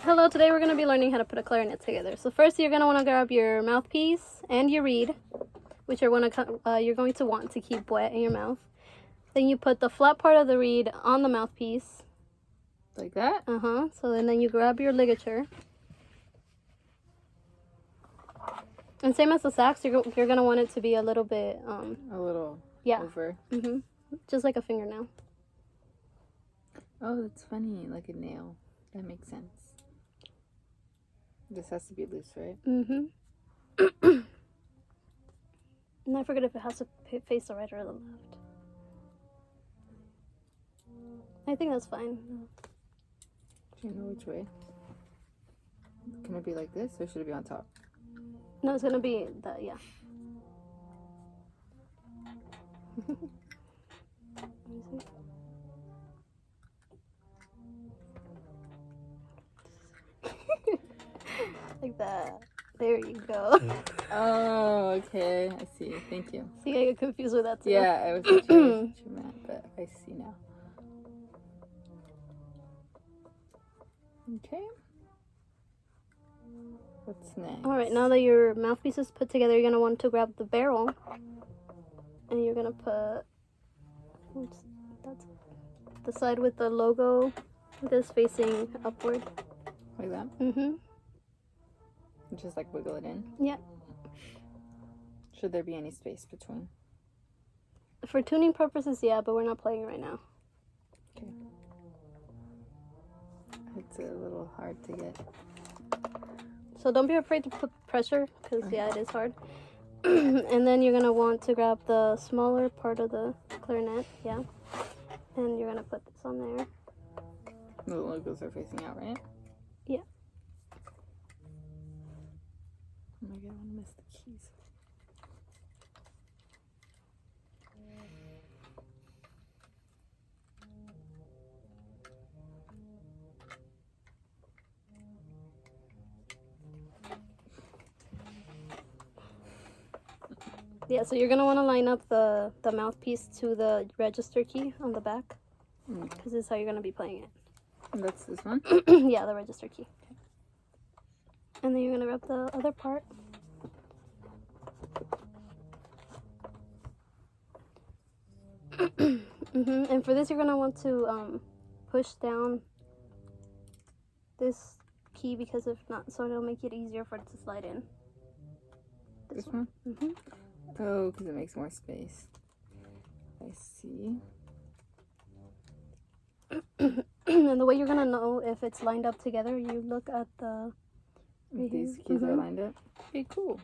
Hello, today we're going to be learning how to put a clarinet together. So first you're going to want to grab your mouthpiece and your reed, which you're going to want to keep wet in your mouth. Then you put the flat part of the reed on the mouthpiece. Like that? So then you grab your ligature. And same as the sax, you're going to want it to be a little bit... a little over. Just like a fingernail. Oh, that's funny. Like a nail. That makes sense. This has to be loose, right? And I forget if it has to face the right or the left. I think that's fine. Do you know which way? Can it be like this or should it be on top? No, it's gonna be that, yeah. Like that. There you go. Oh, okay. I see. Thank you. See, I get confused with that too. Yeah, I was not sure what you meant, but I see now. Okay. What's next? Alright, now that your mouthpiece is put together, you're going to want to grab the barrel. And you're going to put... Oops, that's the side with the logo. This facing upward. Like that? Just like wiggle it in? Yeah. Should there be any space between? For tuning purposes, yeah, but we're not playing right now. Okay. It's a little hard to get. So don't be afraid to put pressure, because yeah, it is hard. And then you're going to want to grab the smaller part of the clarinet, yeah. And you're going to put this on there. The logos are facing out, right? Yeah. Oh my god, I missed the keys. Yeah, so you're going to want to line up the mouthpiece to the register key on the back. Because this is how you're going to be playing it. And that's this one? Yeah, the register key. Okay. And then you're going to grab the other part. And for this, you're going to want to push down this key, because if not, so it'll make it easier for it to slide in. This one? Oh, because it makes more space. I see. And the way you're going to know if it's lined up together, you look at the... If these keys are lined up? Okay, cool.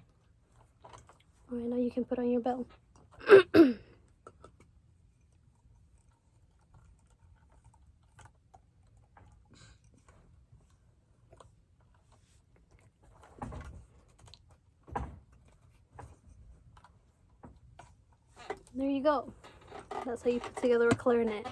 Alright, now you can put on your bell. There you go. That's how you put together a clarinet.